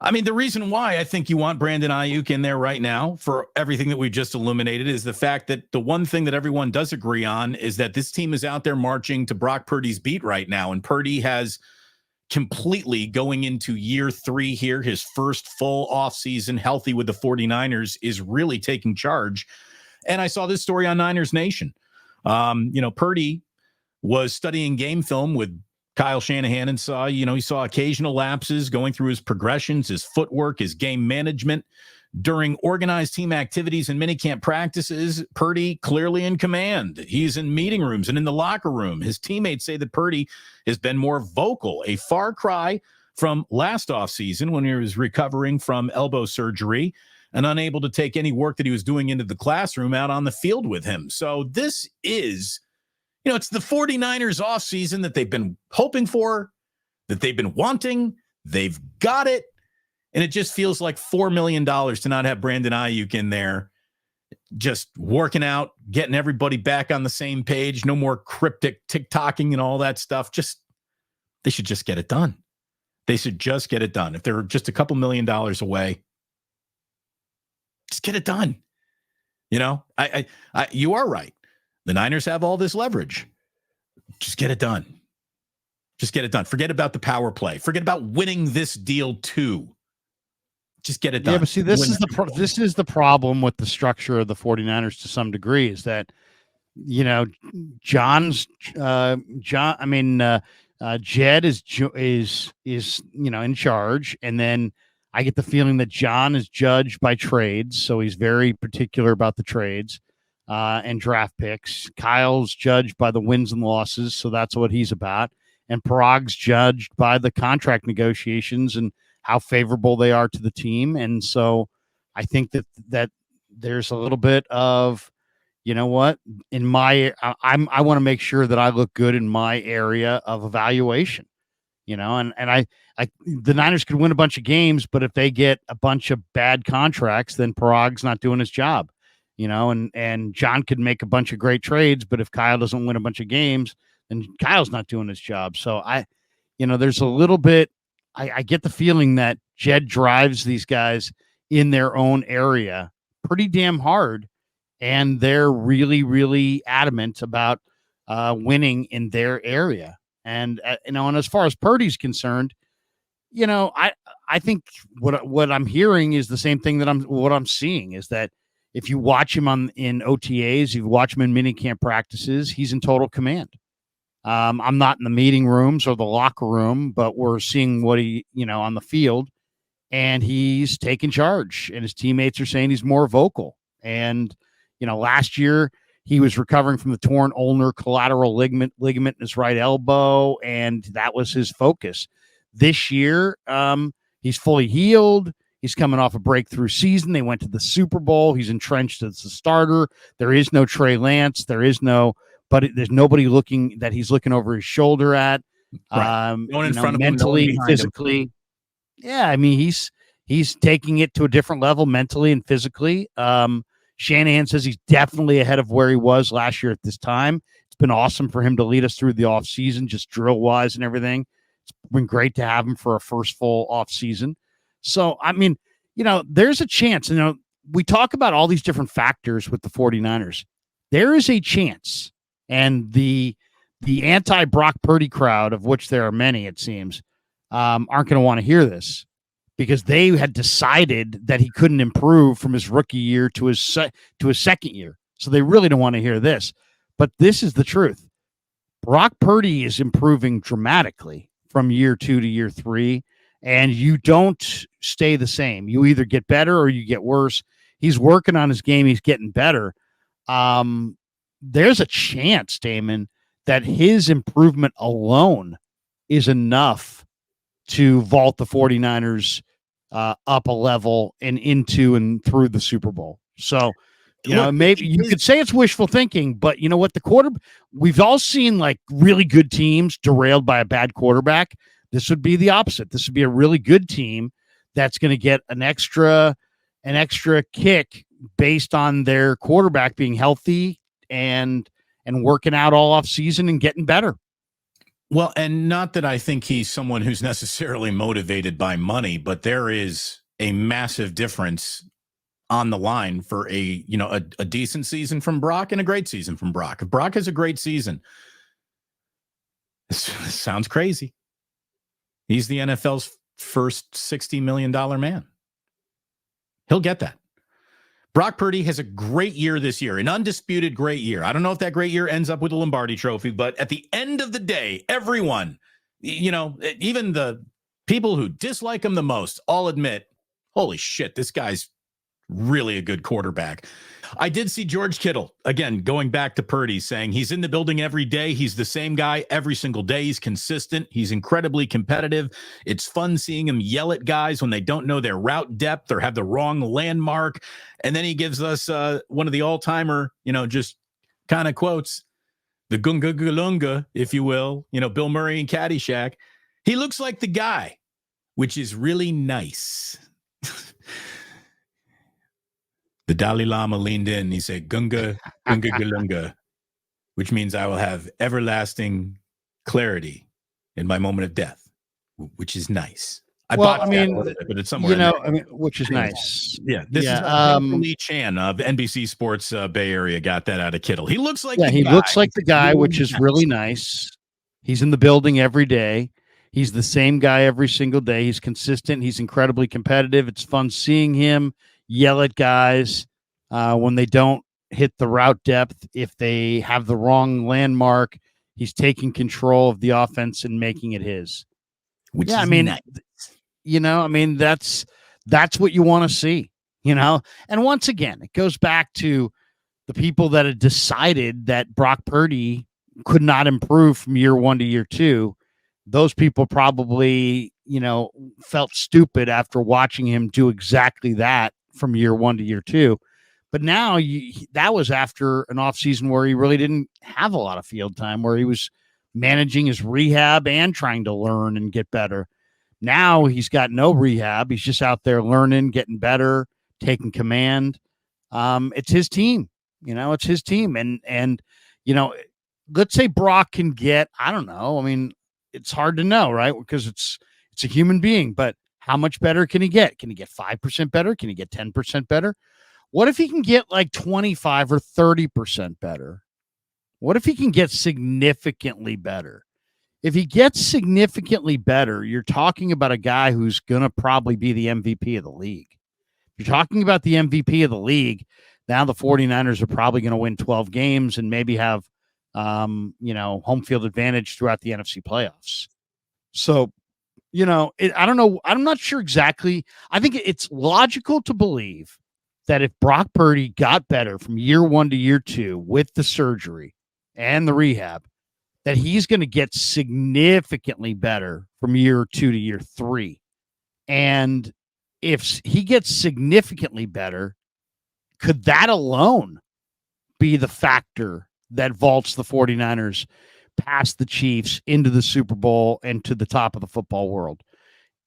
I mean, the reason why I think you want Brandon Ayuk in there right now for everything that we just illuminated is the fact that the one thing that everyone does agree on is that this team is out there marching to Brock Purdy's beat right now. And Purdy has completely going into year 3 here, his first full offseason healthy with the 49ers, is really taking charge. And I saw this story on Niners Nation. Purdy was studying game film with Kyle Shanahan and he saw occasional lapses going through his progressions, his footwork, his game management. During organized team activities and minicamp practices, Purdy clearly in command. He's in meeting rooms and in the locker room. His teammates say that Purdy has been more vocal, a far cry from last offseason when he was recovering from elbow surgery and unable to take any work that he was doing into the classroom out on the field with him. So this is, it's the 49ers offseason that they've been hoping for, that they've been wanting. They've got it. And it just feels like $4 million to not have Brandon Ayuk in there, just working out, getting everybody back on the same page. No more cryptic TikToking and all that stuff. They should just get it done. They should just get it done. If they're just a couple $1 million away, just get it done. You are right. The Niners have all this leverage. Just get it done. Just get it done. Forget about the power play. Forget about winning this deal too. Just get it done. Yeah, but see, this is the problem with the structure of the 49ers to some degree is that, Jed is in charge, and then I get the feeling that John is judged by trades, so he's very particular about the trades and draft picks. Kyle's judged by the wins and losses, so that's what he's about. And Parag's judged by the contract negotiations and how favorable they are to the team. And so I think that there's a little bit of, I want to make sure that I look good in my area of evaluation, and the Niners could win a bunch of games, but if they get a bunch of bad contracts, then Parag's not doing his job, and John could make a bunch of great trades, but if Kyle doesn't win a bunch of games, then Kyle's not doing his job. So there's a little bit, I get the feeling that Jed drives these guys in their own area pretty damn hard, and they're really, really adamant about winning in their area. And and as far as Purdy's concerned, I think what I'm hearing is the same thing that I'm seeing is that if you watch him in OTAs, you watch him in minicamp practices, he's in total command. I'm not in the meeting rooms or the locker room, but we're seeing what he, on the field, and he's taking charge, and his teammates are saying he's more vocal. And, last year he was recovering from the torn ulnar collateral ligament in his right elbow, and that was his focus. This year, he's fully healed. He's coming off a breakthrough season. They went to the Super Bowl. He's entrenched as the starter. There is no Trey Lance. There's nobody he's looking over his shoulder at. Right. Going in front of mentally, him, physically. Him. Yeah, I mean, he's taking it to a different level mentally and physically. Shanahan says he's definitely ahead of where he was last year at this time. It's been awesome for him to lead us through the offseason, just drill-wise and everything. It's been great to have him for a first full offseason. So, I mean, there's a chance. We talk about all these different factors with the 49ers. There is a chance, and the anti-Brock Purdy crowd, of which there are many, it seems, aren't going to want to hear this because they had decided that he couldn't improve from his rookie year to his second year. So they really don't want to hear this. But this is the truth. Brock Purdy is improving dramatically from year 2 to year 3, and you don't stay the same. You either get better or you get worse. He's working on his game. He's getting better. There's a chance, Damon, that his improvement alone is enough to vault the 49ers up a level and into and through the Super Bowl. So, maybe you could say it's wishful thinking, but you know what? We've all seen like really good teams derailed by a bad quarterback. This would be the opposite. This would be a really good team that's going to get an extra kick based on their quarterback being healthy and working out all off season and getting better. Well, and not that I think he's someone who's necessarily motivated by money, but there is a massive difference on the line for a decent season from Brock and a great season from Brock. If Brock has a great season, this sounds crazy. He's the NFL's first $60 million man. He'll get that. Brock Purdy has a great year this year, an undisputed great year. I don't know if that great year ends up with a Lombardi trophy, but at the end of the day, everyone, even the people who dislike him the most, all admit, holy shit, this guy's really a good quarterback. I did see George Kittle, again, going back to Purdy, saying he's in the building every day. He's the same guy every single day. He's consistent. He's incredibly competitive. It's fun seeing him yell at guys when they don't know their route depth or have the wrong landmark. And then he gives us one of the all-timer, just kind of quotes, the gunga galunga, if you will, Bill Murray and Caddyshack. He looks like the guy, which is really nice. The Dalai Lama leaned in and he said, Gunga, Gunga Galunga, which means I will have everlasting clarity in my moment of death, which is nice. But it's somewhere. Which is nice. Yeah. This is Lee Chan of NBC Sports Bay Area got that out of Kittle. He looks like he looks like the guy, which is really nice. He's in the building every day. He's the same guy every single day. He's consistent. He's incredibly competitive. It's fun seeing him yell at guys when they don't hit the route depth. If they have the wrong landmark, he's taking control of the offense and making it his. Nice. That's what you want to see, And once again, it goes back to the people that had decided that Brock Purdy could not improve from year 1 to year 2. Those people probably, felt stupid after watching him do exactly that from year 1 to year 2. But now that was after an offseason where he really didn't have a lot of field time, where he was managing his rehab and trying to learn and get better. Now he's got no rehab. He's just out there learning, getting better, taking command. It's his team, it's his team. And let's say Brock can get, I don't know. I mean, it's hard to know, right? Because it's a human being, but how much better can he get? Can he get 5% better? Can he get 10% better? What if he can get like 25 or 30% better? What if he can get significantly better? If he gets significantly better, you're talking about a guy who's going to probably be the MVP of the league. You're talking about the MVP of the league. Now the 49ers are probably going to win 12 games and maybe have, home field advantage throughout the NFC playoffs. So, I don't know. I'm not sure exactly. I think it's logical to believe that if Brock Purdy got better from year 1 to year 2 with the surgery and the rehab, that he's going to get significantly better from year 2 to year 3. And if he gets significantly better, could that alone be the factor that vaults the 49ers past the Chiefs into the Super Bowl and to the top of the football world?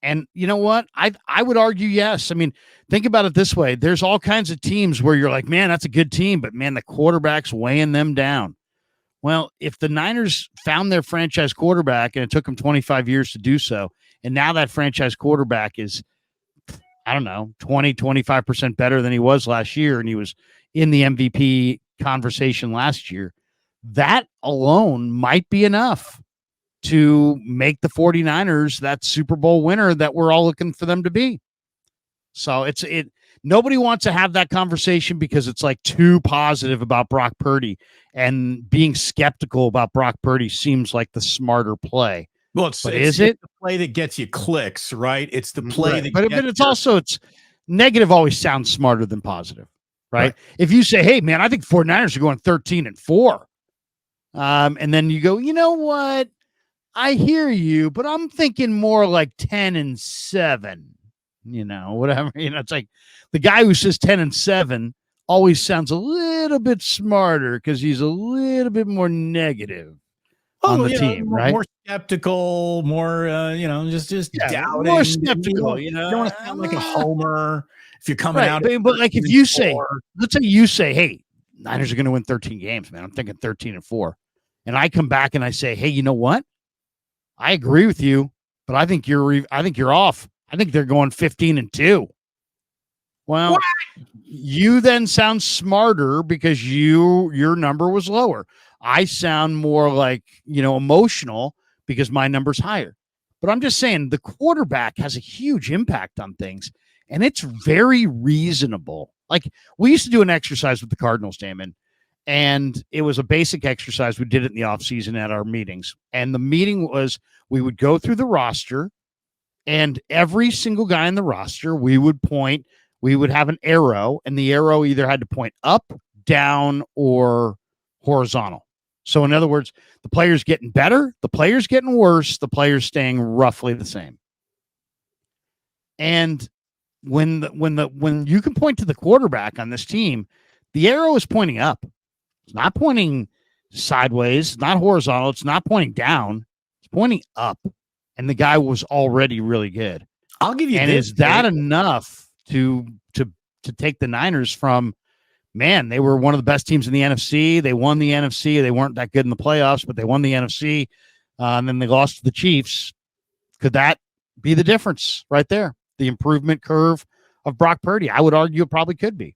And you know what? I would argue yes. I mean, think about it this way. There's all kinds of teams where you're like, man, that's a good team, but man, the quarterback's weighing them down. Well, if the Niners found their franchise quarterback and it took them 25 years to do so, and now that franchise quarterback is, 25% better than he was last year, and he was in the MVP conversation last year, that alone might be enough to make the 49ers that Super Bowl winner that we're all looking for them to be. So nobody wants to have that conversation because it's like too positive about Brock Purdy, and being skeptical about Brock Purdy seems like the smarter play. Well, it's the play that gets you clicks, right? It's the play that but it's negative always sounds smarter than positive, right? If you say, hey man, I think 49ers are going 13-4. And then you go, you know what? I hear you, but I'm thinking more like 10-7, whatever. It's like the guy who says 10-7 always sounds a little bit smarter because he's a little bit more negative on the team, right? More skeptical, more, just doubting. More skeptical, You don't want to sound like a homer if you're coming out. But like if you say, let's say you say, hey, Niners are going to win 13 games, man. I'm thinking 13-4. And I come back and I say, hey, you know what? I agree with you, but I think you're off. I think they're going 15-2. Well, What? you then sound smarter because your number was lower. I sound more like, emotional because my number's higher. But I'm just saying the quarterback has a huge impact on things, and it's very reasonable. Like, we used to do an exercise with the Cardinals, Damon, and it was a basic exercise. We did it in the offseason at our meetings. And the meeting was, we would go through the roster, and every single guy in the roster, we would have an arrow, and the arrow either had to point up, down, or horizontal. So in other words, the player's getting better, the player's getting worse, the player's staying roughly the same. And when you can point to the quarterback on this team, the arrow is pointing up. It's not pointing sideways, it's not horizontal, it's not pointing down, it's pointing up. And the guy was already really good. I'll give you and this. Is that enough to take the Niners from, man, they were one of the best teams in the NFC. They won the NFC. They weren't that good in the playoffs, but they won the NFC. And then they lost to the Chiefs. Could that be the difference right there? The improvement curve of Brock Purdy? I would argue it probably could be.